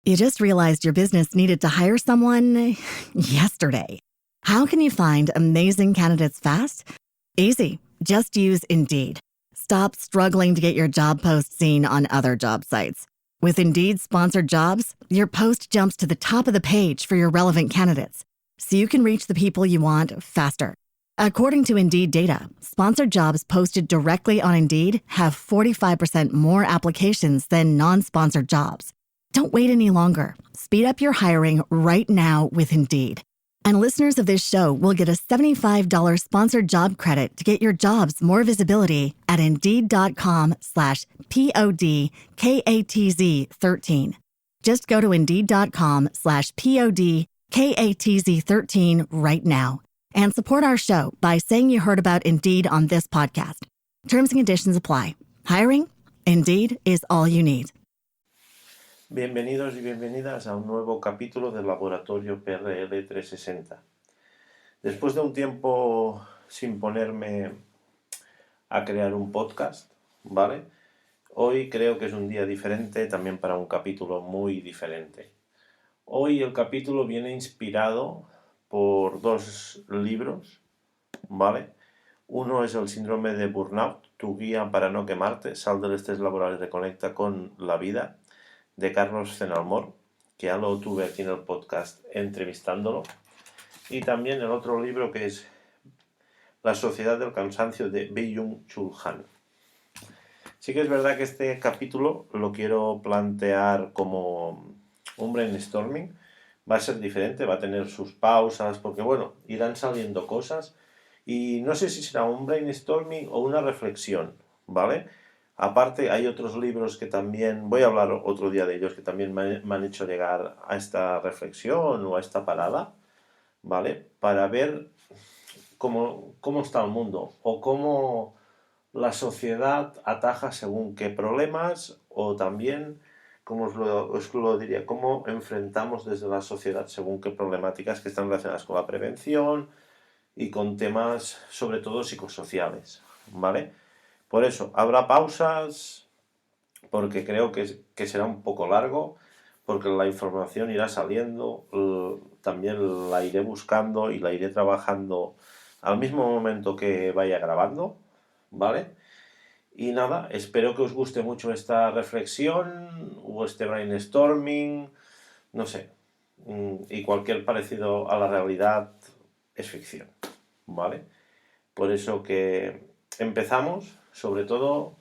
You just realized your business needed to hire someone yesterday. How can you find amazing candidates fast? Easy. Just use Indeed. Stop struggling to get your job post seen on other job sites. With Indeed sponsored jobs, your post jumps to the top of the page for your relevant candidates, so you can reach the people you want faster. According to Indeed data, sponsored jobs posted directly on Indeed have 45% more applications than non-sponsored jobs. Don't wait any longer. Speed up your hiring right now with Indeed. And listeners of this show will get a $75 sponsored job credit to get your jobs more visibility at Indeed.com/PODKATZ13. Just go to Indeed.com/PODKATZ13 right now and support our show by saying you heard about Indeed on this podcast. Terms and conditions apply. Hiring? Indeed is all you need. Bienvenidos y bienvenidas a un nuevo capítulo del Laboratorio PRL 360. Después de un tiempo sin ponerme a crear un podcast, ¿vale? Hoy creo que es un día diferente también para un capítulo muy diferente. Hoy el capítulo viene inspirado por dos libros, ¿vale? Uno es El síndrome de burnout, tu guía para no quemarte, sal del estrés laboral y reconecta con la vida, de Carlos Fenalmor, que ya lo tuve aquí en el podcast entrevistándolo, y también el otro libro que es La sociedad del cansancio de Byung-Chul Han. Sí que es verdad que este capítulo lo quiero plantear como un brainstorming, va a ser diferente, va a tener sus pausas, porque bueno, irán saliendo cosas, y no sé si será un brainstorming o una reflexión, ¿vale? Aparte, hay otros libros que también, voy a hablar otro día de ellos, que también me han hecho llegar a esta reflexión o a esta parada, ¿vale? Para ver cómo está el mundo o cómo la sociedad ataja según qué problemas, o también, como os lo diría, cómo enfrentamos desde la sociedad según qué problemáticas que están relacionadas con la prevención y con temas, sobre todo, psicosociales, ¿vale? Por eso, habrá pausas, porque creo que será un poco largo, porque la información irá saliendo, también la iré buscando y la iré trabajando al mismo momento que vaya grabando, ¿vale? Y nada, espero que os guste mucho esta reflexión o este brainstorming, no sé, y cualquier parecido a la realidad es ficción, ¿vale? Por eso que empezamos. Sobre todo,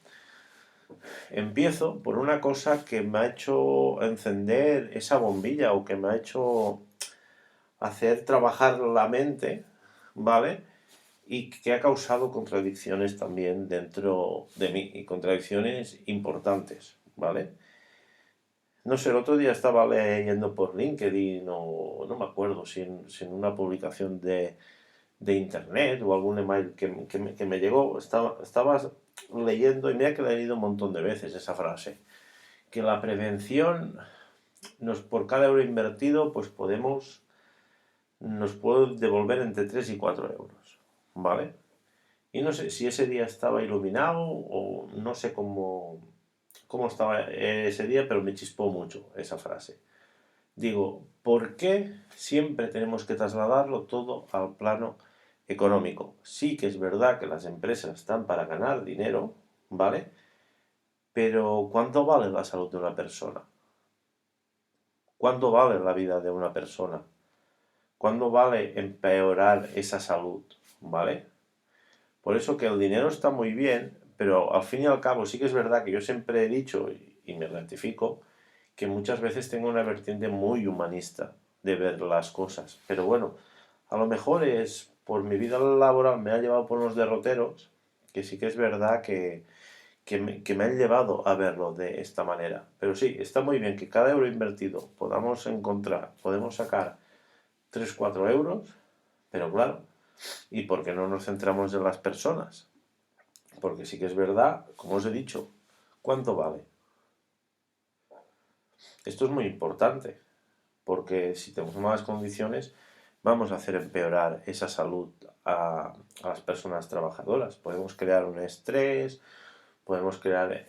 empiezo por una cosa que me ha hecho encender esa bombilla o que me ha hecho hacer trabajar la mente, ¿vale? Y que ha causado contradicciones también dentro de mí, y contradicciones importantes, ¿vale? No sé, el otro día estaba leyendo por LinkedIn o no me acuerdo si en una publicación de internet o algún email que me llegó, estaba leyendo, y mira que la he leído un montón de veces esa frase, que la prevención, por cada euro invertido, pues nos puede devolver entre 3 y 4 euros, ¿vale? Y no sé si ese día estaba iluminado o no sé cómo estaba ese día, pero me chispó mucho esa frase. Digo, ¿por qué siempre tenemos que trasladarlo todo al plano económico? Sí que es verdad que las empresas están para ganar dinero, ¿vale? Pero ¿cuánto vale la salud de una persona? ¿Cuánto vale la vida de una persona? ¿Cuánto vale empeorar esa salud? ¿Vale? Por eso que el dinero está muy bien, pero al fin y al cabo sí que es verdad que yo siempre he dicho, y me ratifico, que muchas veces tengo una vertiente muy humanista de ver las cosas. Pero bueno, a lo mejor es por mi vida laboral me ha llevado por unos derroteros, que sí que es verdad que me han llevado a verlo de esta manera. Pero sí, está muy bien que cada euro invertido podemos sacar 3-4 euros, pero claro, ¿y por qué no nos centramos en las personas? Porque sí que es verdad, como os he dicho, ¿cuánto vale? Esto es muy importante, porque si tenemos malas condiciones vamos a hacer empeorar esa salud a las personas trabajadoras. Podemos crear un estrés, podemos crear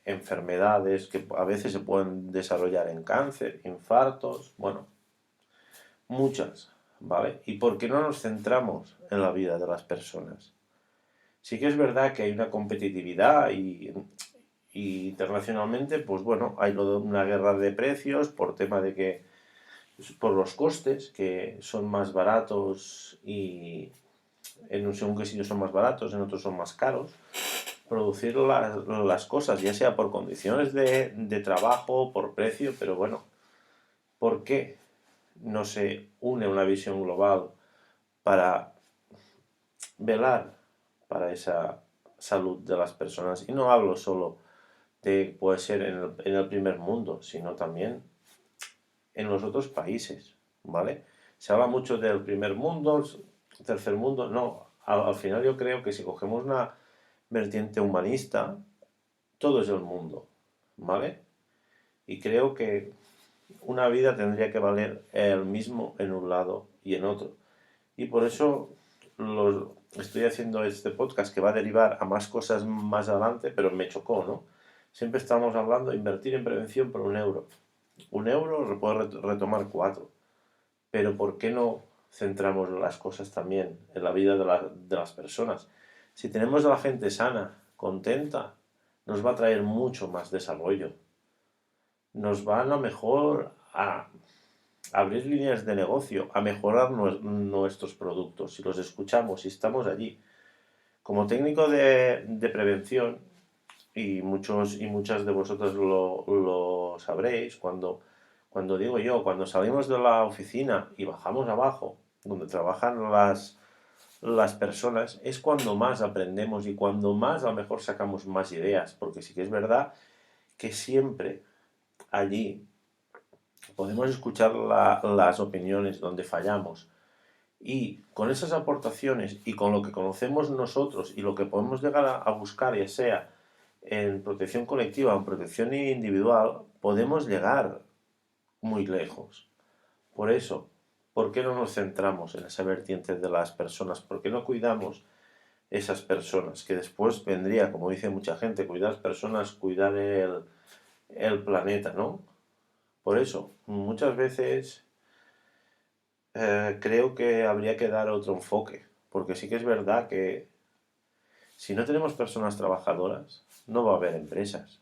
enfermedades que a veces se pueden desarrollar en cáncer, infartos, bueno, muchas, ¿vale? ¿Y por qué no nos centramos en la vida de las personas? Sí que es verdad que hay una competitividad y internacionalmente, pues bueno, hay una guerra de precios por tema de que, por los costes, que son más baratos y según qué sitios son más baratos, en otros son más caros. Producir las cosas, ya sea por condiciones de trabajo, por precio, pero bueno, ¿por qué no se une una visión global para velar para esa salud de las personas? Y no hablo solo de, puede ser en el primer mundo, sino también en los otros países, ¿vale? Se habla mucho del primer mundo, tercer mundo, no, al final yo creo que si cogemos una vertiente humanista, todo es el mundo, ¿vale? Y creo que una vida tendría que valer el mismo en un lado y en otro. Y por eso estoy haciendo este podcast que va a derivar a más cosas más adelante, pero me chocó, ¿no? Siempre estamos hablando de invertir en prevención por 1 euro. 1 euro puede retomar 4. Pero ¿por qué no centramos las cosas también en la vida de las personas? Si tenemos a la gente sana, contenta, nos va a traer mucho más desarrollo. Nos van a mejor a abrir líneas de negocio, a mejorar nuestros productos. Si los escuchamos, si estamos allí. Como técnico de prevención, y muchos y muchas de vosotros lo sabréis, cuando digo yo, cuando salimos de la oficina y bajamos abajo, donde trabajan las personas, es cuando más aprendemos y cuando más a lo mejor sacamos más ideas, porque sí que es verdad que siempre allí podemos escuchar las opiniones donde fallamos, y con esas aportaciones y con lo que conocemos nosotros y lo que podemos llegar a buscar, ya sea en protección colectiva o en protección individual, podemos llegar muy lejos. Por eso, ¿por qué no nos centramos en esa vertiente de las personas? ¿Por qué no cuidamos esas personas? Que después vendría, como dice mucha gente, cuidar personas, cuidar el planeta, ¿no? Por eso, muchas veces creo que habría que dar otro enfoque, porque sí que es verdad que si no tenemos personas trabajadoras, no va a haber empresas.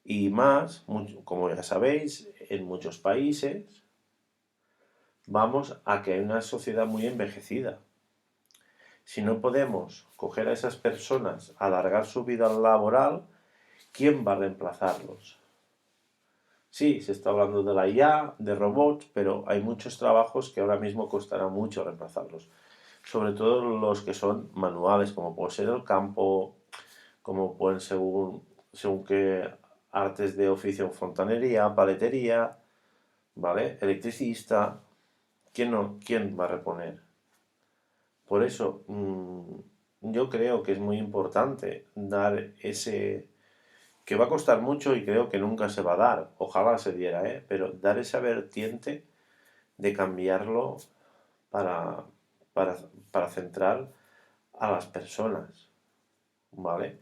Y más, como ya sabéis, en muchos países vamos a que hay una sociedad muy envejecida. Si no podemos coger a esas personas, alargar su vida laboral, ¿quién va a reemplazarlos? Sí, se está hablando de la IA, de robots, pero hay muchos trabajos que ahora mismo costará mucho reemplazarlos. Sobre todo los que son manuales, como puede ser el campo, como pueden según qué artes de oficio, fontanería, paletería, ¿vale? Electricista. ¿Quién va a reponer? Por eso, yo creo que es muy importante dar ese, que va a costar mucho y creo que nunca se va a dar, ojalá se diera, ¿eh? Pero dar esa vertiente de cambiarlo para, para, para centrar a las personas, ¿vale?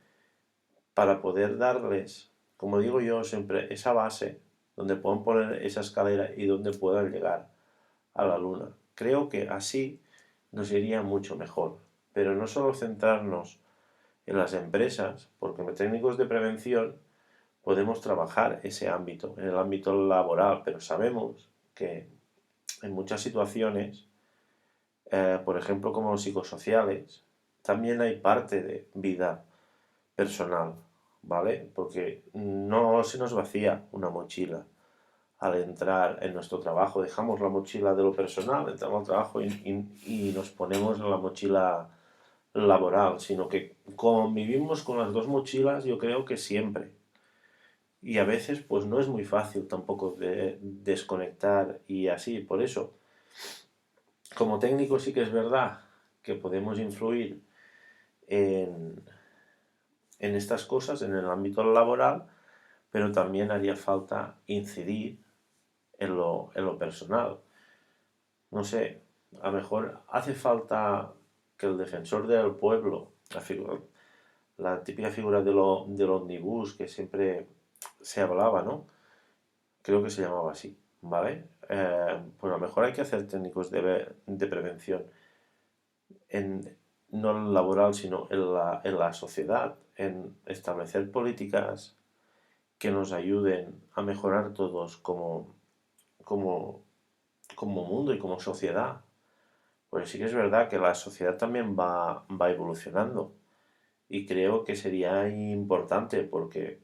Para poder darles, como digo yo siempre, esa base donde puedan poner esa escalera y donde puedan llegar a la luna. Creo que así nos iría mucho mejor. Pero no solo centrarnos en las empresas, porque como técnicos de prevención podemos trabajar ese ámbito, en el ámbito laboral, pero sabemos que en muchas situaciones, por ejemplo como los psicosociales, también hay parte de vida personal, ¿vale? Porque no se nos vacía una mochila al entrar en nuestro trabajo. Dejamos la mochila de lo personal, entramos al trabajo y nos ponemos en la mochila laboral, sino que convivimos con las dos mochilas, yo creo que siempre. Y a veces pues no es muy fácil tampoco de desconectar y así. Por eso, como técnico sí que es verdad que podemos influir en, en estas cosas en el ámbito laboral, pero también haría falta incidir en lo personal. No sé, a lo mejor hace falta que el defensor del pueblo, la típica figura del omnibus que siempre se hablaba, ¿no? Creo que se llamaba así, ¿vale? Pues a lo mejor hay que hacer técnicos de prevención en, no en el laboral, sino en la sociedad, en establecer políticas que nos ayuden a mejorar todos como, como mundo y como sociedad. Pues sí que es verdad que la sociedad también va evolucionando y creo que sería importante porque,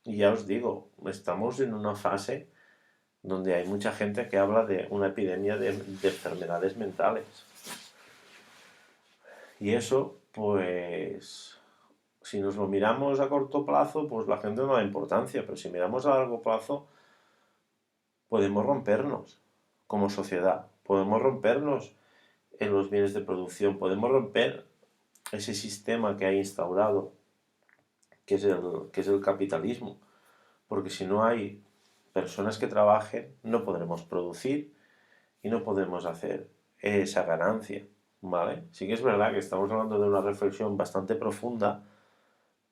ya os digo, estamos en una fase donde hay mucha gente que habla de una epidemia de enfermedades mentales. Y eso, pues, si nos lo miramos a corto plazo, pues la gente no da importancia, pero si miramos a largo plazo, podemos rompernos como sociedad, podemos rompernos en los bienes de producción, podemos romper ese sistema que ha instaurado, que es el capitalismo, porque si no hay personas que trabajen, no podremos producir y no podemos hacer esa ganancia, ¿vale? Sí que es verdad que estamos hablando de una reflexión bastante profunda,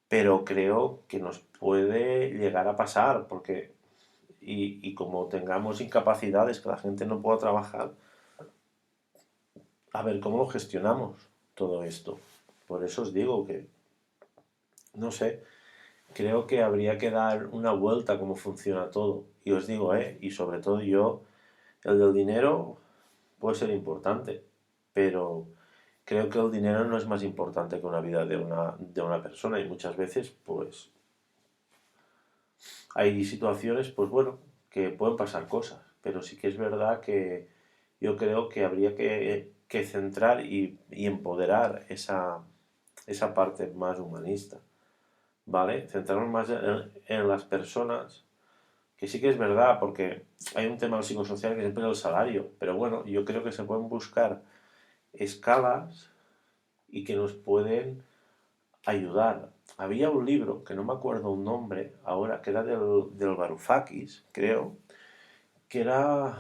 pero creo que nos puede llegar a pasar, porque y como tengamos incapacidades, que la gente no pueda trabajar, a ver cómo lo gestionamos todo esto. Por eso os digo que, no sé, creo que habría que dar una vuelta a cómo funciona todo. Y os digo, y sobre todo yo, el del dinero puede ser importante, pero creo que el dinero no es más importante que una vida de una persona y muchas veces, pues, hay situaciones, pues bueno, que pueden pasar cosas, pero sí que es verdad que yo creo que habría que centrar y empoderar esa parte más humanista, ¿vale? Centrarnos más en las personas, que sí que es verdad, porque hay un tema psicosocial que siempre es el salario, pero bueno, yo creo que se pueden buscar escalas y que nos pueden ayudar. Había un libro, que no me acuerdo un nombre ahora, que era del Varoufakis, creo, que era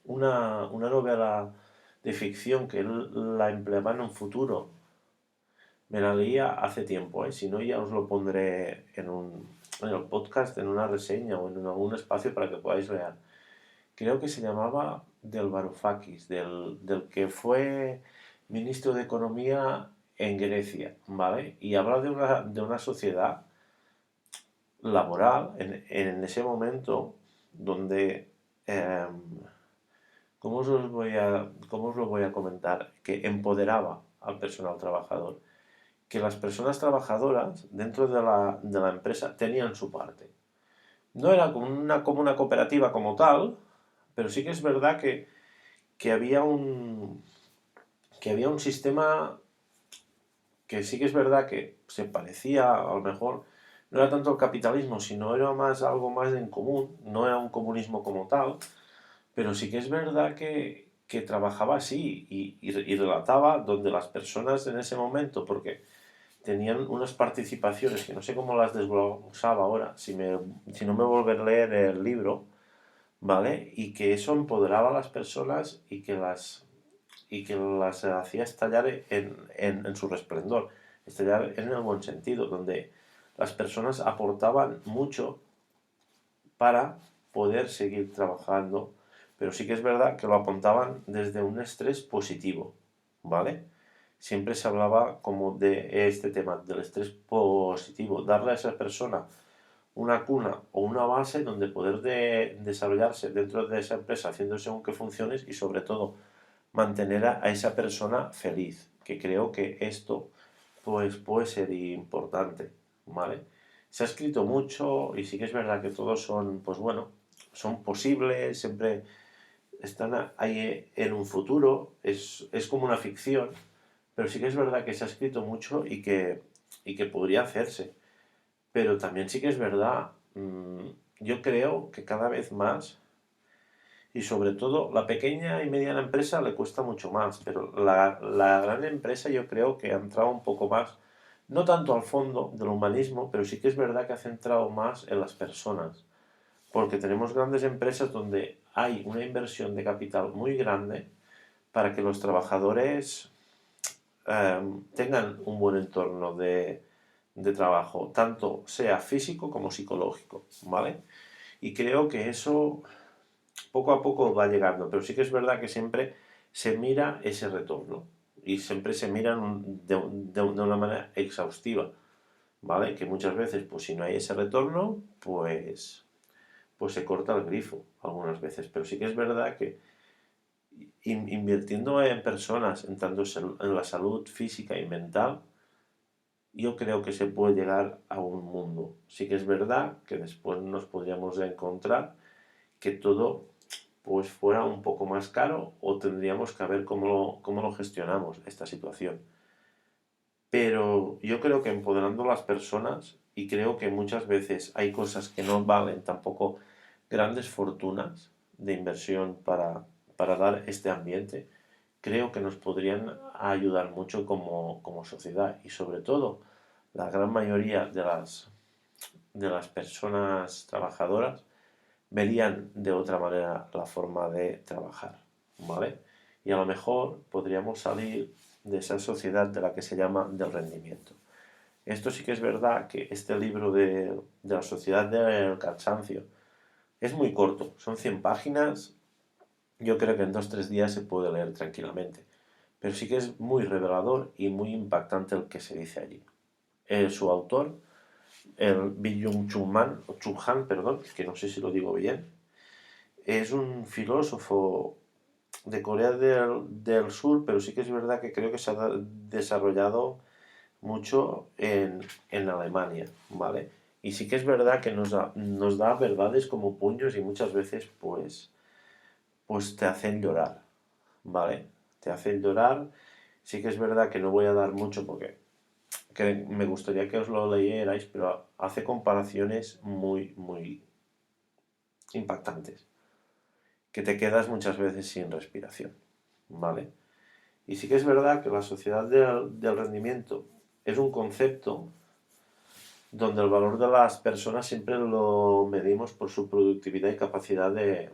una novela de ficción que él la empleaba en un futuro. Me la leía hace tiempo, si no ya os lo pondré en el podcast, en una reseña o en algún espacio para que podáis leer. Creo que se llamaba del Varoufakis, del que fue ministro de Economía en Grecia, ¿vale? Y habla de una sociedad laboral en ese momento donde, eh, cómo os lo voy a comentar? Que empoderaba al personal trabajador, que las personas trabajadoras dentro de la empresa tenían su parte. No era como una cooperativa como tal, pero sí que es verdad que había que había un sistema que sí que es verdad que se parecía, a lo mejor, no era tanto el capitalismo, sino era más algo más en común, no era un comunismo como tal, pero sí que es verdad que trabajaba así y relataba donde las personas en ese momento, porque tenían unas participaciones que no sé cómo las desglosaba ahora, si no me volver a leer el libro, ¿vale? Y que eso empoderaba a las personas y que las hacía estallar en su resplendor, estallar en el buen sentido, donde las personas aportaban mucho para poder seguir trabajando, pero sí que es verdad que lo apuntaban desde un estrés positivo, ¿vale? Siempre se hablaba como de este tema, del estrés positivo, darle a esa persona una cuna o una base donde poder desarrollarse dentro de esa empresa haciendo según qué funciones y sobre todo mantener a esa persona feliz, que creo que esto pues puede ser importante, ¿vale? Se ha escrito mucho y sí que es verdad que todos son, pues bueno, son posibles, siempre están ahí en un futuro, es como una ficción, pero sí que es verdad que se ha escrito mucho y que podría hacerse. Pero también sí que es verdad, yo creo que cada vez más y sobre todo, la pequeña y mediana empresa le cuesta mucho más, pero la gran empresa yo creo que ha entrado un poco más, no tanto al fondo del humanismo, pero sí que es verdad que ha centrado más en las personas, porque tenemos grandes empresas donde hay una inversión de capital muy grande para que los trabajadores tengan un buen entorno de trabajo, tanto sea físico como psicológico, ¿vale? Y creo que eso poco a poco va llegando, pero sí que es verdad que siempre se mira ese retorno y siempre se mira de una manera exhaustiva, ¿vale? Que muchas veces, pues si no hay ese retorno, pues se corta el grifo algunas veces, pero sí que es verdad que invirtiendo en personas, en tanto en la salud física y mental, yo creo que se puede llegar a un mundo. Sí que es verdad que después nos podríamos encontrar que todo pues fuera un poco más caro o tendríamos que ver cómo lo gestionamos esta situación. Pero yo creo que empoderando a las personas, y creo que muchas veces hay cosas que no valen tampoco grandes fortunas de inversión para dar este ambiente, creo que nos podrían ayudar mucho como sociedad y sobre todo la gran mayoría de las personas trabajadoras verían de otra manera la forma de trabajar, ¿vale? Y a lo mejor podríamos salir de esa sociedad de la que se llama del rendimiento. Esto sí que es verdad que este libro de la sociedad del cansancio es muy corto, son 100 páginas, yo creo que en 2 o 3 días se puede leer tranquilamente, pero sí que es muy revelador y muy impactante el que se dice allí. Su autor, el Byung-Chul Han, perdón, que no sé si lo digo bien, es un filósofo de Corea del Sur, pero sí que es verdad que creo que se ha desarrollado mucho en Alemania, ¿vale? Y sí que es verdad que nos da verdades como puños y muchas veces pues te hacen llorar, ¿vale? Te hacen llorar. Sí que es verdad que no voy a dar mucho porque me gustaría que os lo leyerais, pero hace comparaciones muy, muy impactantes, que te quedas muchas veces sin respiración, ¿vale? Y sí que es verdad que la sociedad del rendimiento es un concepto donde el valor de las personas siempre lo medimos por su productividad y capacidad de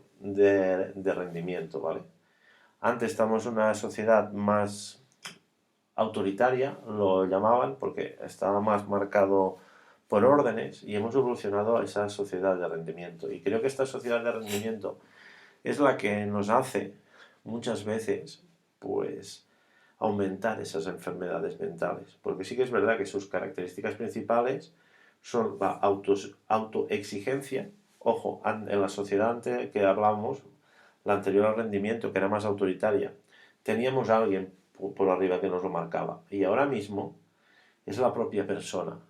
rendimiento, ¿vale? Antes estamos en una sociedad más autoritaria, lo llamaban, porque estaba más marcado por órdenes y hemos evolucionado a esa sociedad de rendimiento. Y creo que esta sociedad de rendimiento es la que nos hace muchas veces, pues, aumentar esas enfermedades mentales. Porque sí que es verdad que sus características principales son la autoexigencia. Ojo, en la sociedad antes que hablábamos, la anterior al rendimiento, que era más autoritaria, teníamos a alguien por arriba que nos lo marcaba. Y ahora mismo es la propia persona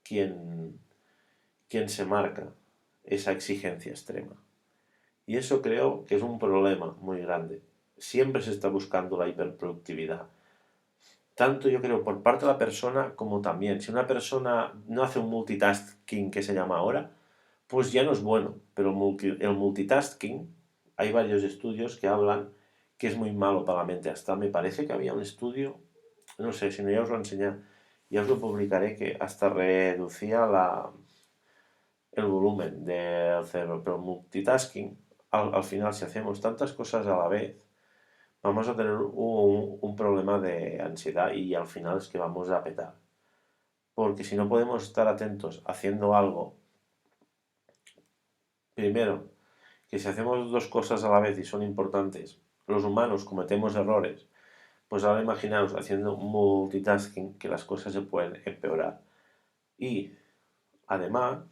quien se marca esa exigencia extrema. Y eso creo que es un problema muy grande. Siempre se está buscando la hiperproductividad. Tanto yo creo por parte de la persona como también. Si una persona no hace un multitasking que se llama ahora, pues ya no es bueno. Pero el multitasking, hay varios estudios que hablan que es muy malo para la mente. Hasta me parece que había un estudio, no sé, si no ya os lo enseñé, ya os lo publicaré, que hasta reducía el volumen del cerebro. Pero multitasking, al final, si hacemos tantas cosas a la vez, vamos a tener un problema de ansiedad y al final es que vamos a petar. Porque si no podemos estar atentos haciendo algo, primero, que si hacemos dos cosas a la vez y son importantes, los humanos cometemos errores, pues ahora imaginaos haciendo multitasking que las cosas se pueden empeorar. Y además,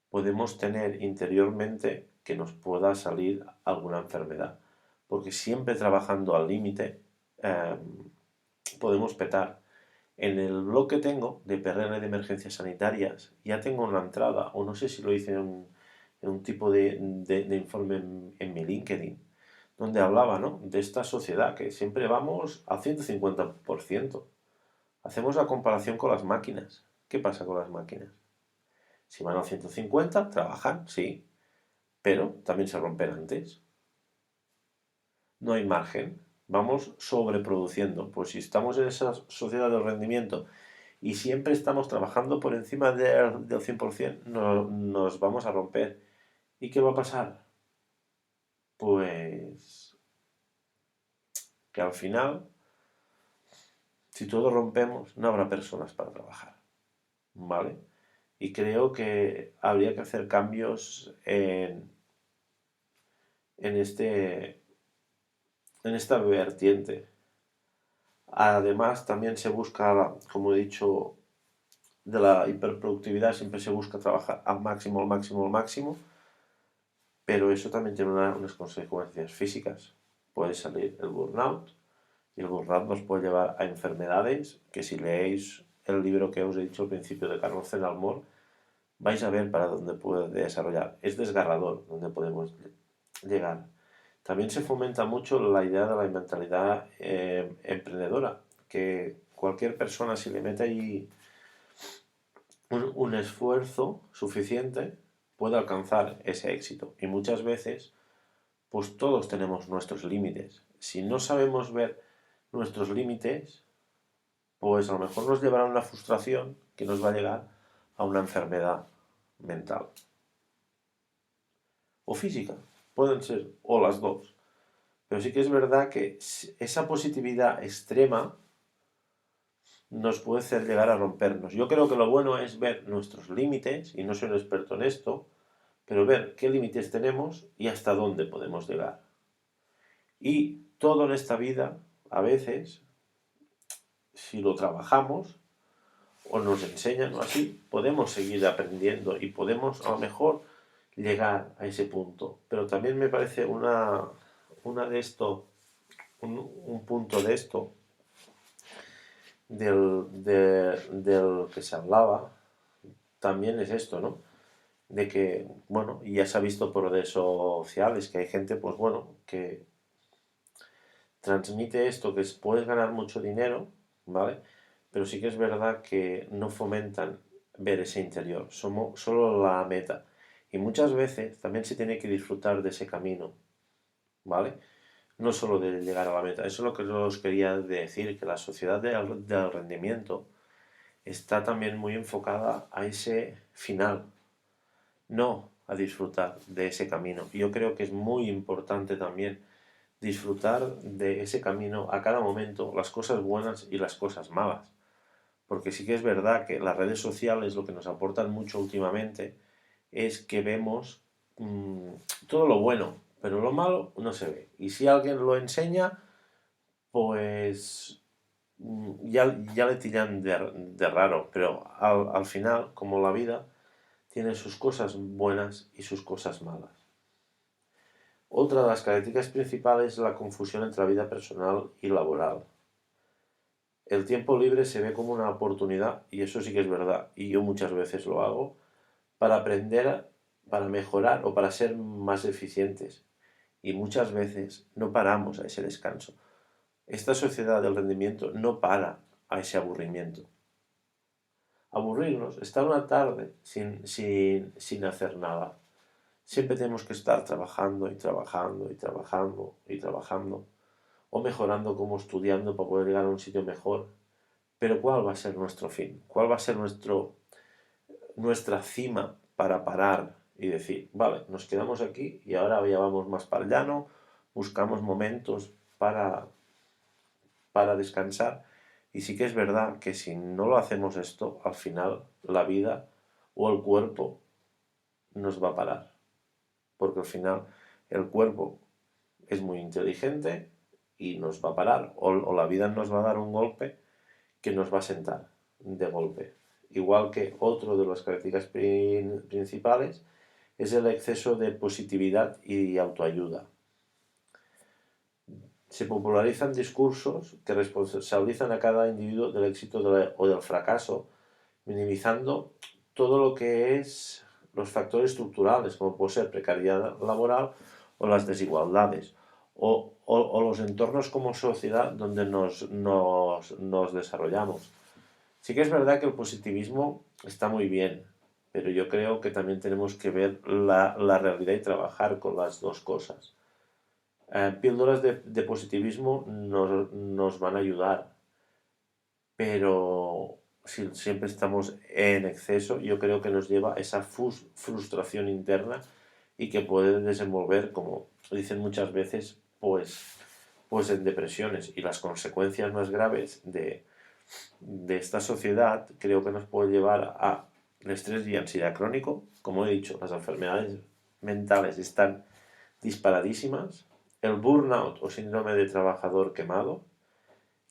podemos tener interiormente que nos pueda salir alguna enfermedad. Porque siempre trabajando al límite podemos petar. En el blog que tengo de PRL de emergencias sanitarias ya tengo una entrada, o no sé si lo hice en un tipo de informe en mi LinkedIn, donde hablaba, ¿no?, de esta sociedad que siempre vamos al 150%. Hacemos la comparación con las máquinas. ¿Qué pasa con las máquinas? Si van al 150, trabajan, sí, pero también se rompen antes. No hay margen. Vamos sobreproduciendo. Pues si estamos en esa sociedad del rendimiento y siempre estamos trabajando por encima del 100%, nos vamos a romper. ¿Y qué va a pasar? Pues que al final Si todos rompemos, no habrá personas para trabajar, ¿vale? Y creo que habría que hacer cambios en, este, en esta vertiente. Además, también se busca, como he dicho, de la hiperproductividad, siempre se busca trabajar al máximo, al máximo, al máximo, pero eso también tiene unas consecuencias físicas. Puede salir el burnout, y el burnout nos puede llevar a enfermedades que, si leéis el libro que os he dicho al principio de Carlos Zenalmor, vais a ver para dónde puede desarrollar. Es desgarrador donde podemos llegar. También se fomenta mucho la idea de la mentalidad emprendedora, que cualquier persona, si le mete ahí un esfuerzo suficiente, puede alcanzar ese éxito. Y muchas veces, pues todos tenemos nuestros límites. Si no sabemos ver nuestros límites, pues a lo mejor nos llevará a una frustración que nos va a llegar a una enfermedad mental o física. Pueden ser o las dos. Pero sí que es verdad que esa positividad extrema nos puede hacer llegar a rompernos. Yo creo que lo bueno es ver nuestros límites, y no soy un experto en esto, pero ver qué límites tenemos y hasta dónde podemos llegar. Y todo en esta vida, a veces, si lo trabajamos o nos enseñan o así, podemos seguir aprendiendo y podemos a lo mejor llegar a ese punto. Pero también me parece una de esto, un punto de esto, del que se hablaba, también es esto, ¿no? De que, bueno, y ya se ha visto por redes sociales que hay gente, pues bueno, que transmite esto, que puedes ganar mucho dinero, ¿vale? Pero sí que es verdad que no fomentan ver ese interior, somos solo la meta. Y muchas veces también se tiene que disfrutar de ese camino, ¿vale? No solo de llegar a la meta. Eso es lo que os quería decir, que la sociedad del rendimiento está también muy enfocada a ese final, no a disfrutar de ese camino. Yo creo que es muy importante también disfrutar de ese camino a cada momento, las cosas buenas y las cosas malas. Porque sí que es verdad que las redes sociales lo que nos aportan mucho últimamente es que vemos todo lo bueno, pero lo malo no se ve. Y si alguien lo enseña, pues ya le tiran de raro, pero al final, como la vida, tiene sus cosas buenas y sus cosas malas. Otra de las características principales es la confusión entre la vida personal y laboral. El tiempo libre se ve como una oportunidad, y eso sí que es verdad, y yo muchas veces lo hago, para aprender, para mejorar o para ser más eficientes. Y muchas veces no paramos a ese descanso. Esta sociedad del rendimiento no para a ese aburrimiento. Aburrirnos, estar una tarde sin hacer nada. Siempre tenemos que estar trabajando y trabajando y trabajando y trabajando, o mejorando como estudiando para poder llegar a un sitio mejor. Pero ¿cuál va a ser nuestro fin? ¿Cuál va a ser nuestra cima para parar y decir, vale, nos quedamos aquí y ahora ya vamos más para el llano, buscamos momentos para descansar? Y sí que es verdad que si no lo hacemos esto, al final la vida o el cuerpo nos va a parar. Porque al final el cuerpo es muy inteligente y nos va a parar. O la vida nos va a dar un golpe que nos va a sentar de golpe. Igual que otro de las características principales es el exceso de positividad y autoayuda. Se popularizan discursos que responsabilizan a cada individuo del éxito o del fracaso, minimizando todo lo que es los factores estructurales, como puede ser precariedad laboral o las desigualdades, o los entornos como sociedad donde nos desarrollamos. Sí que es verdad que el positivismo está muy bien, pero yo creo que también tenemos que ver la realidad y trabajar con las dos cosas. Píldoras de positivismo nos van a ayudar, pero si siempre estamos en exceso, yo creo que nos lleva a esa frustración interna y que puede desenvolver, como dicen muchas veces, pues en depresiones. Y las consecuencias más graves de esta sociedad creo que nos puede llevar a el estrés y ansiedad crónico. Como he dicho, las enfermedades mentales están disparadísimas. El burnout o síndrome de trabajador quemado,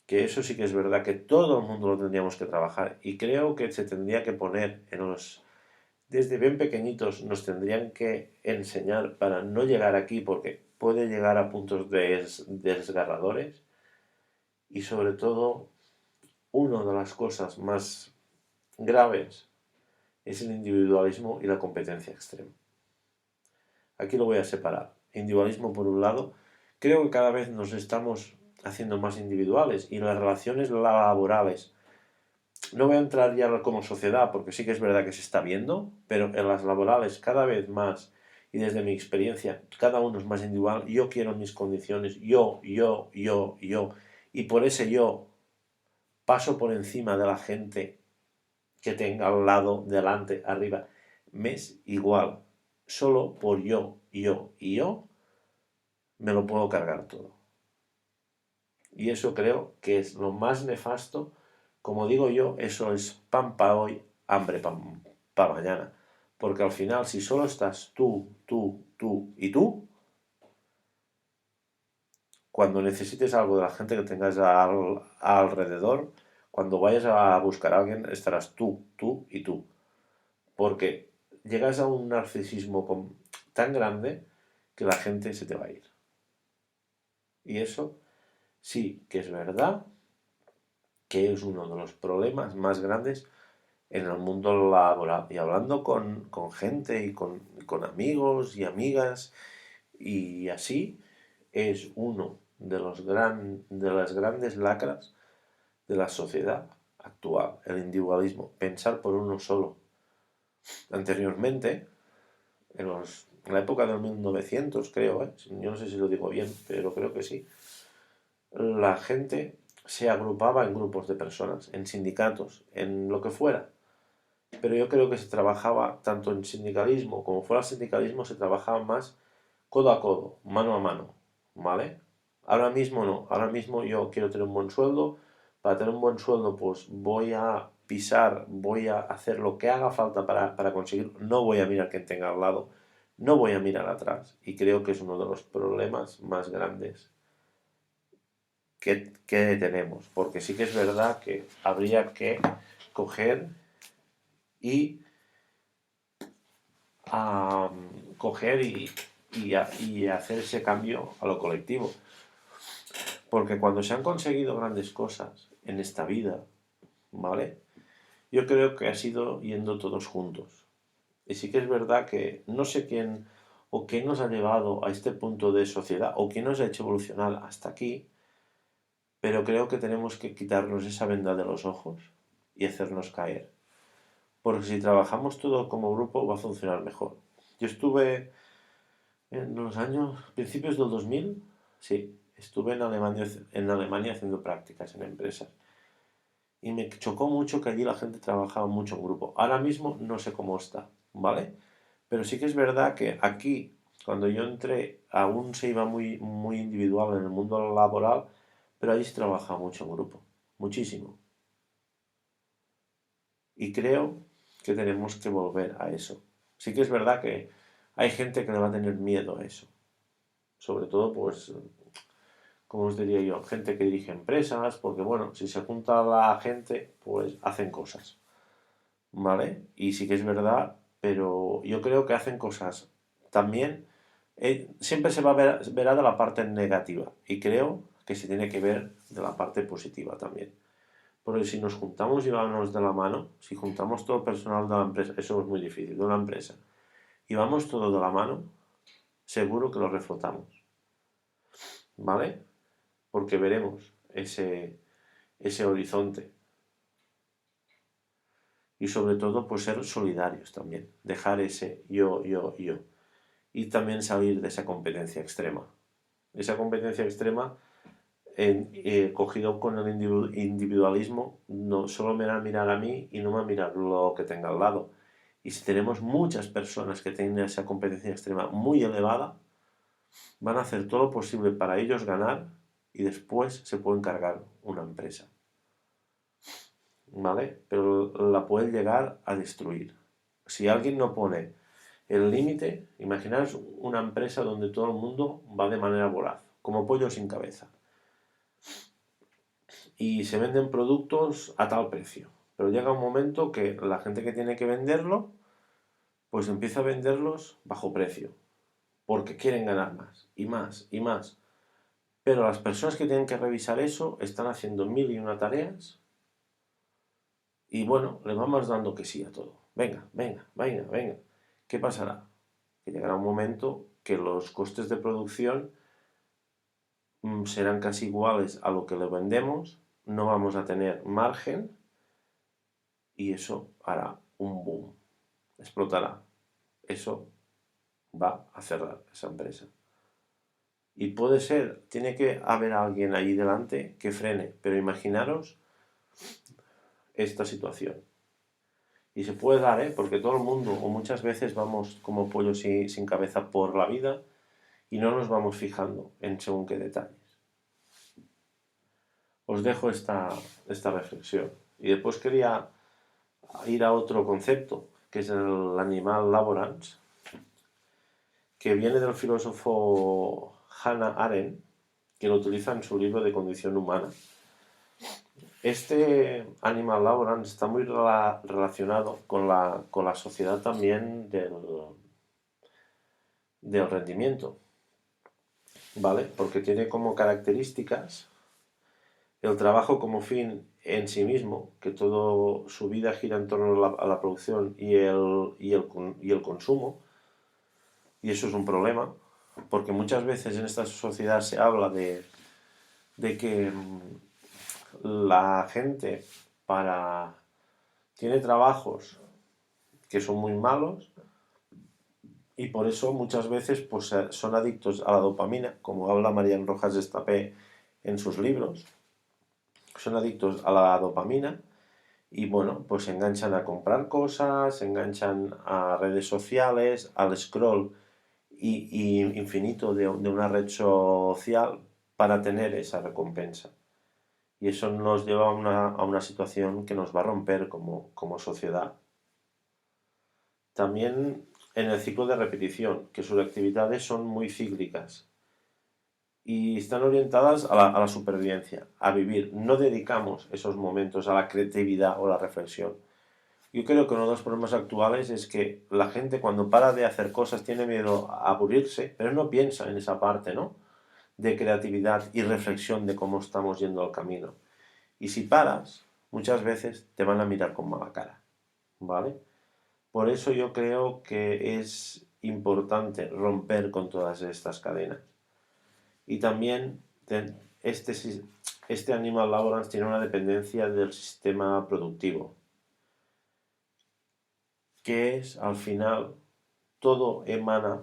que eso sí que es verdad que todo el mundo lo tendríamos que trabajar y creo que se tendría que poner desde bien pequeñitos nos tendrían que enseñar para no llegar aquí porque puede llegar a puntos desgarradores y sobre todo una de las cosas más graves es el individualismo y la competencia extrema. Aquí lo voy a separar. Individualismo por un lado, creo que cada vez nos estamos haciendo más individuales y las relaciones laborales. No voy a entrar ya como sociedad porque sí que es verdad que se está viendo, pero en las laborales cada vez más y desde mi experiencia cada uno es más individual. Yo quiero mis condiciones, yo. Y por ese yo paso por encima de la gente que tenga al lado, delante, arriba. Me es igual. Solo por yo me lo puedo cargar todo. Y eso creo que es lo más nefasto. Como digo yo, eso es pan para hoy, hambre para mañana. Porque al final, si solo estás tú y tú, cuando necesites algo de la gente que tengas alrededor, cuando vayas a buscar a alguien, estarás tú y tú. Porque llegas a un narcisismo tan grande que la gente se te va a ir. Y eso sí que es verdad que es uno de los problemas más grandes en el mundo laboral. Y hablando con gente y con amigos y amigas y así, es uno de las grandes lacras de la sociedad actual, el individualismo, pensar por uno solo. Anteriormente, en la época del 1900, creo, yo no sé si lo digo bien, pero creo que sí, la gente se agrupaba en grupos de personas, en sindicatos, en lo que fuera. Pero yo creo que se trabajaba tanto en sindicalismo como fuera del sindicalismo, se trabajaba más codo a codo, mano a mano, ¿vale? Ahora mismo no, ahora mismo yo quiero tener un buen sueldo, para tener un buen sueldo pues voy a pisar, voy a hacer lo que haga falta para conseguirlo, no voy a mirar quién tenga al lado, no voy a mirar atrás y creo que es uno de los problemas más grandes que tenemos, porque sí que es verdad que habría que coger y coger y hacer ese cambio a lo colectivo. Porque cuando se han conseguido grandes cosas en esta vida, ¿vale? Yo creo que ha sido yendo todos juntos. Y sí que es verdad que no sé quién o qué nos ha llevado a este punto de sociedad o quién nos ha hecho evolucionar hasta aquí, pero creo que tenemos que quitarnos esa venda de los ojos y hacernos caer. Porque si trabajamos todo como grupo va a funcionar mejor. Yo estuve en los principios del 2000, sí, estuve en Alemania haciendo prácticas en empresas. Y me chocó mucho que allí la gente trabajaba mucho en grupo. Ahora mismo no sé cómo está, ¿vale? Pero sí que es verdad que aquí, cuando yo entré, aún se iba muy individual en el mundo laboral, pero allí se trabaja mucho en grupo, muchísimo. Y creo que tenemos que volver a eso. Sí que es verdad que hay gente que le va a tener miedo a eso. Sobre todo, pues, como os diría yo, gente que dirige empresas, porque bueno, si se junta la gente, pues hacen cosas, ¿vale? Y sí que es verdad, pero yo creo que hacen cosas también, siempre se va a verá de la parte negativa, y creo que se tiene que ver de la parte positiva también. Porque si nos juntamos y vamos de la mano, si juntamos todo el personal de la empresa, eso es muy difícil, de una empresa, y vamos todo de la mano, seguro que lo reflotamos, ¿vale? Porque veremos ese horizonte. Y sobre todo, pues ser solidarios también, dejar ese yo. Y también salir de esa competencia extrema. Esa competencia extrema, cogido con el individualismo, no solo me va a mirar a mí y no me va a mirar lo que tenga al lado. Y si tenemos muchas personas que tienen esa competencia extrema muy elevada, van a hacer todo lo posible para ellos ganar y después se pueden cargar una empresa. ¿vale? Pero la puede llegar a destruir. Si alguien no pone el límite, imaginaos una empresa donde todo el mundo va de manera voraz, como pollo sin cabeza. Y se venden productos a tal precio. Pero llega un momento que la gente que tiene que venderlo, pues empieza a venderlos bajo precio, porque quieren ganar más y más y más. Pero las personas que tienen que revisar eso están haciendo mil y una tareas y bueno, le vamos dando que sí a todo. Venga, venga, venga, venga. ¿Qué pasará? Que llegará un momento que los costes de producción serán casi iguales a lo que le vendemos, no vamos a tener margen y eso hará un boom, explotará. Eso va a cerrar esa empresa. Y puede ser, tiene que haber alguien allí delante que frene, pero imaginaros esta situación. Y se puede dar, ¿eh? Porque todo el mundo, o muchas veces vamos como pollos sin cabeza por la vida y no nos vamos fijando en según qué detalles. Os dejo esta reflexión. Y después quería ir a otro concepto, que es el animal laborans, que viene del filósofo Hannah Arendt, que lo utiliza en su libro de Condición Humana. Este animal laborans está muy relacionado con la sociedad también del rendimiento, ¿vale? Porque tiene como características el trabajo como fin en sí mismo, que toda su vida gira en torno a la producción y el consumo, y eso es un problema, porque muchas veces en esta sociedad se habla de que la gente tiene trabajos que son muy malos y por eso muchas veces pues, son adictos a la dopamina, como habla Marian Rojas Estapé en sus libros, son adictos a la dopamina y bueno, pues se enganchan a comprar cosas, se enganchan a redes sociales, al scroll y infinito de una red social para tener esa recompensa. Y eso nos lleva a una situación que nos va a romper como sociedad. También en el ciclo de repetición, que sus actividades son muy cíclicas y están orientadas a la supervivencia, a vivir. No dedicamos esos momentos a la creatividad o la reflexión. Yo creo que uno de los problemas actuales es que la gente cuando para de hacer cosas tiene miedo a aburrirse, pero no piensa en esa parte, ¿no? De creatividad y reflexión de cómo estamos yendo al camino. Y si paras, muchas veces te van a mirar con mala cara, ¿vale? Por eso yo creo que es importante romper con todas estas cadenas. Y también este, este animal laborans tiene una dependencia del sistema productivo, que es al final todo emana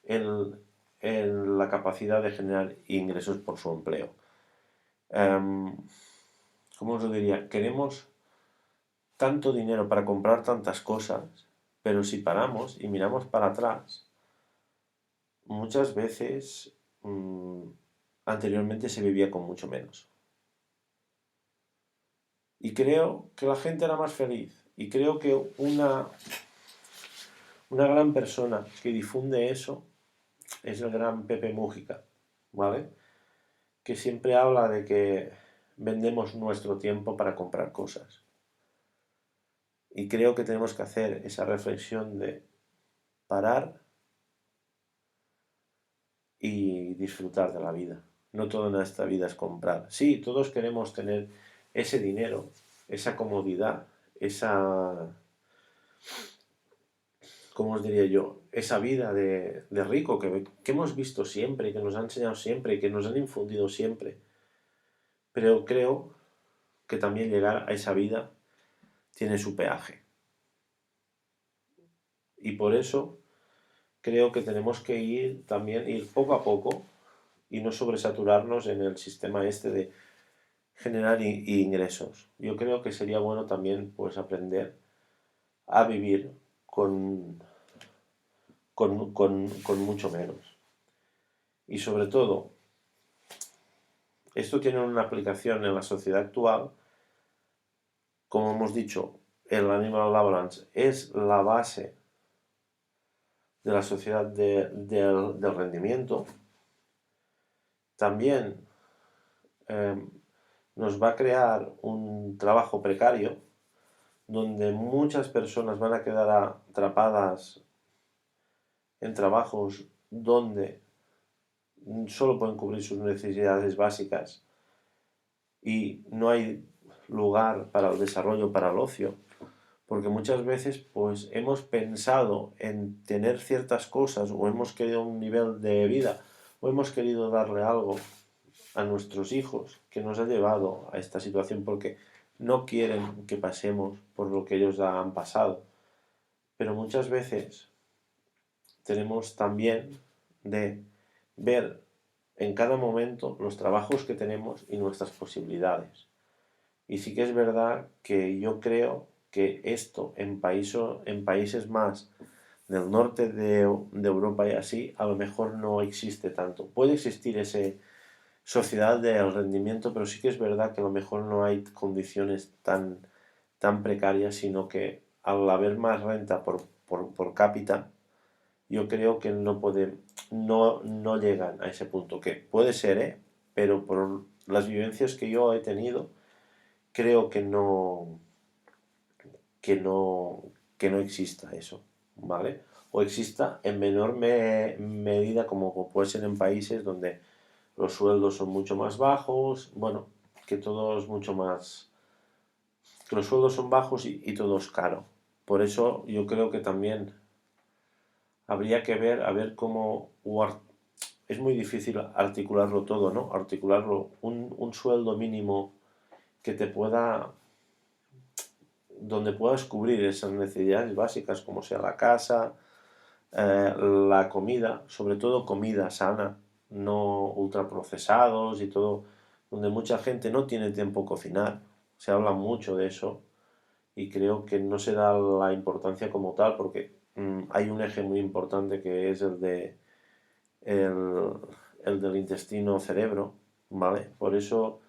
en la capacidad de generar ingresos por su empleo. ¿Cómo os lo diría? Queremos tanto dinero para comprar tantas cosas, pero si paramos y miramos para atrás, muchas veces anteriormente se vivía con mucho menos. Y creo que la gente era más feliz. Y creo que una gran persona que difunde eso es el gran Pepe Mújica, ¿vale? Que siempre habla de que vendemos nuestro tiempo para comprar cosas. Y creo que tenemos que hacer esa reflexión de parar y disfrutar de la vida. No todo en esta vida es comprar. Sí, todos queremos tener ese dinero, esa comodidad, esa, ¿cómo os diría yo? Esa vida de rico que hemos visto siempre, que nos han enseñado siempre y que nos han infundido siempre. Pero creo que también llegar a esa vida tiene su peaje. Y por eso creo que tenemos que ir poco a poco y no sobresaturarnos en el sistema este de generar ingresos. Yo creo que sería bueno también pues aprender a vivir con mucho menos. Y sobre todo, esto tiene una aplicación en la sociedad actual como hemos dicho, el Animal Laborance es la base de la sociedad del rendimiento. También nos va a crear un trabajo precario donde muchas personas van a quedar atrapadas en trabajos donde solo pueden cubrir sus necesidades básicas y no hay lugar para el desarrollo, para el ocio, porque muchas veces pues hemos pensado en tener ciertas cosas o hemos querido un nivel de vida o hemos querido darle algo a nuestros hijos que nos ha llevado a esta situación porque no quieren que pasemos por lo que ellos han pasado. Pero muchas veces tenemos también de ver en cada momento los trabajos que tenemos y nuestras posibilidades. Y sí que es verdad que yo creo que esto en países más del norte de Europa y así, a lo mejor no existe tanto. Puede existir esa sociedad del rendimiento, pero sí que es verdad que a lo mejor no hay condiciones tan precarias, sino que al haber más renta por cápita, yo creo que no llegan a ese punto, que puede ser, pero por las vivencias que yo he tenido, creo que no exista eso, ¿vale? O exista en menor medida como puede ser en países donde los sueldos son mucho más bajos, bueno, que todo es mucho más, que los sueldos son bajos y todo es caro. Por eso yo creo que también habría que ver, a ver cómo, es muy difícil articularlo todo, ¿no? Articularlo, un sueldo mínimo que te pueda, donde puedas cubrir esas necesidades básicas como sea la casa, la comida, sobre todo comida sana, no ultraprocesados y todo, donde mucha gente no tiene tiempo a cocinar, se habla mucho de eso y creo que no se da la importancia como tal porque hay un eje muy importante que es el, el del intestino cerebro, ¿vale? Por eso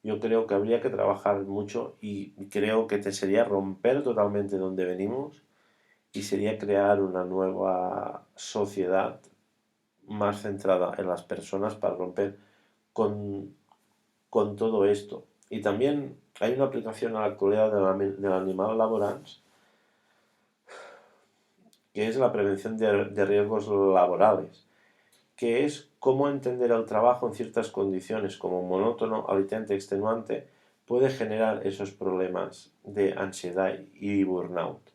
yo creo que habría que trabajar mucho y creo que sería romper totalmente donde venimos y sería crear una nueva sociedad más centrada en las personas para romper con, con todo esto. Y también hay una aplicación a la actualidad del Animal Laborance que es la prevención de riesgos laborales, que es cómo entender el trabajo en ciertas condiciones como monótono, alitante, extenuante, puede generar esos problemas de ansiedad y burnout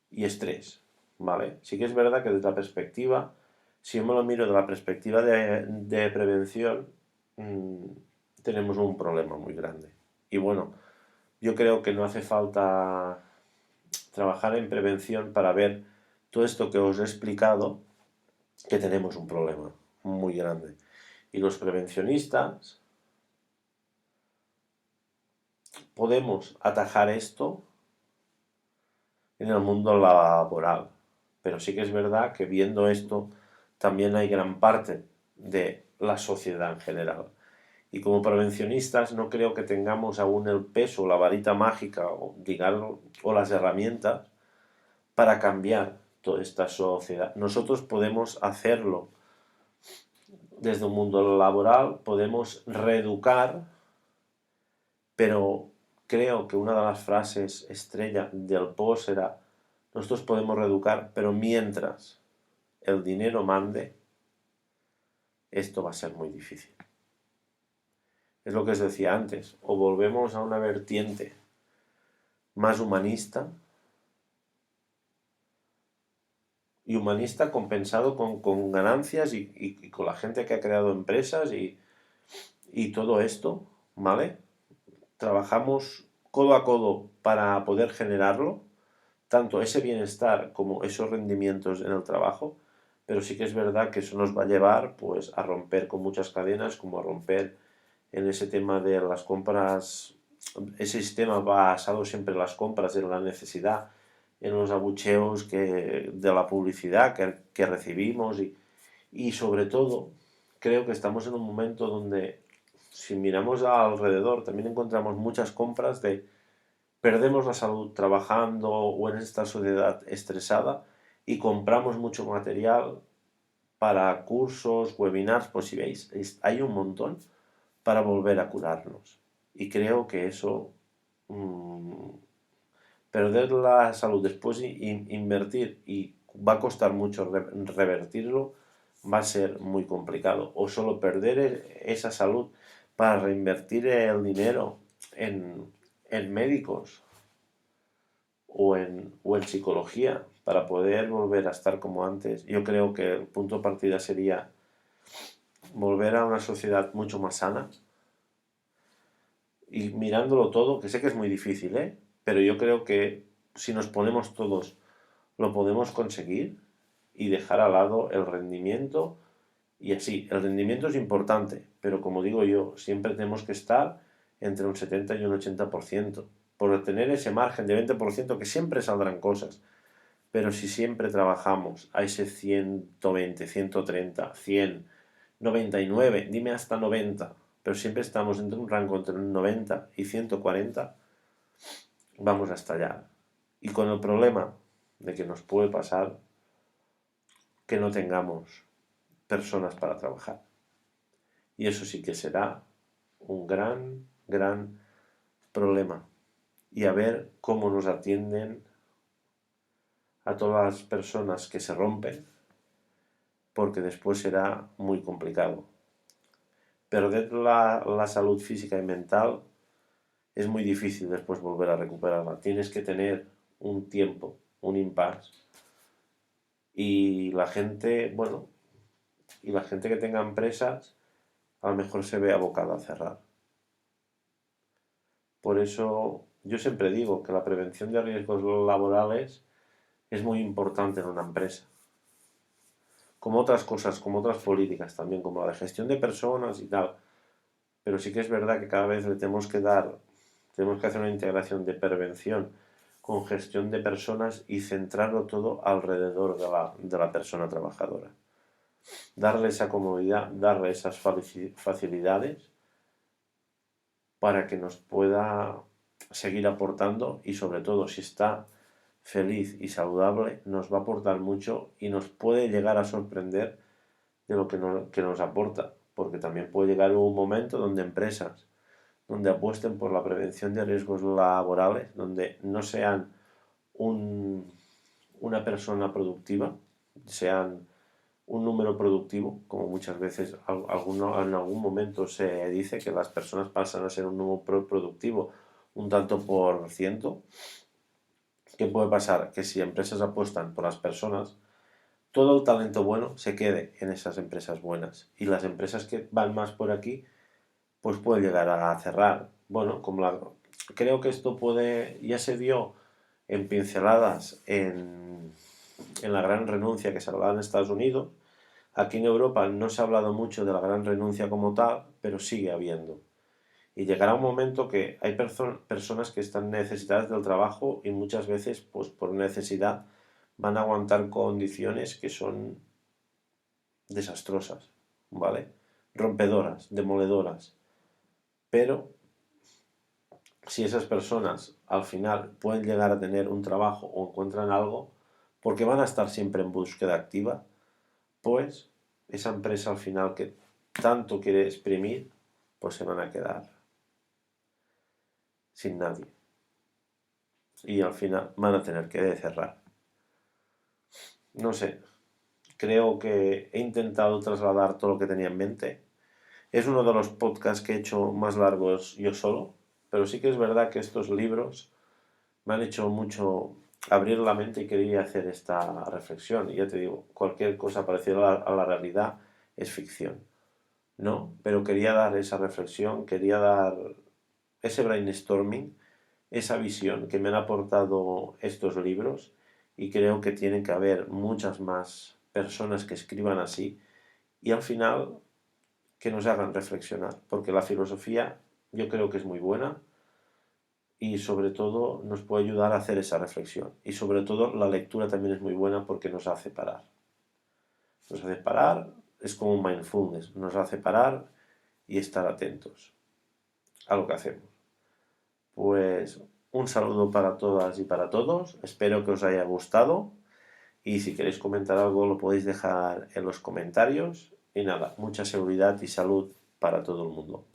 y estrés, ¿vale? Sí que es verdad que desde la perspectiva, si yo me lo miro de la perspectiva de prevención, tenemos un problema muy grande. Y bueno, yo creo que no hace falta trabajar en prevención para ver todo esto que os he explicado, que tenemos un problema muy grande. Y los prevencionistas podemos atajar esto en el mundo laboral. Pero sí que es verdad que viendo esto también hay gran parte de la sociedad en general. Y como prevencionistas no creo que tengamos aún el peso, la varita mágica o las herramientas para cambiar toda esta sociedad. Nosotros podemos hacerlo desde un mundo laboral, podemos reeducar, pero creo que una de las frases estrella del post era: nosotros podemos reeducar, pero mientras el dinero mande, esto va a ser muy difícil. Es lo que os decía antes, o volvemos a una vertiente más humanista, y humanista compensado con ganancias y con la gente que ha creado empresas y todo esto, ¿vale? Trabajamos codo a codo para poder generarlo, tanto ese bienestar como esos rendimientos en el trabajo, pero sí que es verdad que eso nos va a llevar pues a romper con muchas cadenas, como a romper en ese tema de las compras, ese sistema basado siempre en las compras, en la necesidad, en los abucheos de la publicidad que recibimos y sobre todo creo que estamos en un momento donde si miramos alrededor también encontramos muchas compras de perdemos la salud trabajando o en esta sociedad estresada y compramos mucho material para cursos, webinars, pues si veis, hay un montón para volver a curarnos. Y creo que eso, mmm, perder la salud después invertir y va a costar mucho revertirlo, va a ser muy complicado. O solo perder esa salud para reinvertir el dinero en médicos o en psicología para poder volver a estar como antes. Yo creo que el punto de partida sería volver a una sociedad mucho más sana y mirándolo todo, que sé que es muy difícil, ¿eh? Pero yo creo que si nos ponemos todos lo podemos conseguir y dejar al lado el rendimiento y así. El rendimiento es importante, pero como digo yo, siempre tenemos que estar entre un 70 y un 80%, por tener ese margen de 20% que siempre saldrán cosas. Pero si siempre trabajamos a ese 120, 130, 100, 99, dime hasta 90, pero siempre estamos entre un rango entre un 90 y 140, vamos a estallar. Y con el problema de que nos puede pasar que no tengamos personas para trabajar. Y eso sí que será un gran, gran problema. Y a ver cómo nos atienden a todas las personas que se rompen, porque después será muy complicado. Perder la salud física y mental es muy difícil después volver a recuperarla. Tienes que tener un tiempo, un impasse. Y la gente, bueno, y la gente que tenga empresas a lo mejor se ve abocada a cerrar. Por eso yo siempre digo que la prevención de riesgos laborales es muy importante en una empresa. Como otras cosas, como otras políticas también, como la de gestión de personas y tal. Pero sí que es verdad que cada vez le tenemos que hacer una integración de prevención con gestión de personas y centrarlo todo alrededor de la persona trabajadora. Darle esa comodidad, darle esas facilidades para que nos pueda seguir aportando y sobre todo si está feliz y saludable nos va a aportar mucho y nos puede llegar a sorprender de lo que nos aporta, porque también puede llegar un momento donde empresas donde apuesten por la prevención de riesgos laborales, donde no sean una persona productiva, sean un número productivo, como muchas veces en algún momento se dice que las personas pasan a ser un número productivo un tanto por ciento. ¿Qué puede pasar? Que si empresas apuestan por las personas, todo el talento bueno se quede en esas empresas buenas y las empresas que van más por aquí pues puede llegar a cerrar. Bueno, creo que esto ya se dio en pinceladas en la gran renuncia que se hablaba en Estados Unidos. Aquí en Europa no se ha hablado mucho de la gran renuncia como tal, pero sigue habiendo. Y llegará un momento que hay personas que están necesitadas del trabajo y muchas veces, pues por necesidad, van a aguantar condiciones que son desastrosas, ¿vale? Rompedoras, demoledoras. Pero si esas personas al final pueden llegar a tener un trabajo o encuentran algo, porque van a estar siempre en búsqueda activa, pues esa empresa al final que tanto quiere exprimir, pues se van a quedar sin nadie. Y al final van a tener que cerrar. No sé, creo que he intentado trasladar todo lo que tenía en mente. Es uno de los podcasts que he hecho más largos yo solo, pero sí que es verdad que estos libros me han hecho mucho abrir la mente y quería hacer esta reflexión. Y ya te digo, cualquier cosa parecida a la realidad es ficción, ¿no? Pero quería dar esa reflexión, quería dar ese brainstorming, esa visión que me han aportado estos libros y creo que tienen que haber muchas más personas que escriban así y al final que nos hagan reflexionar, porque la filosofía yo creo que es muy buena y sobre todo nos puede ayudar a hacer esa reflexión. Y sobre todo la lectura también es muy buena porque nos hace parar. Nos hace parar, es como un mindfulness, nos hace parar y estar atentos a lo que hacemos. Pues Un saludo para todas y para todos. Espero que os haya gustado. Y si queréis comentar algo lo podéis dejar en los comentarios. Y nada, mucha seguridad y salud para todo el mundo.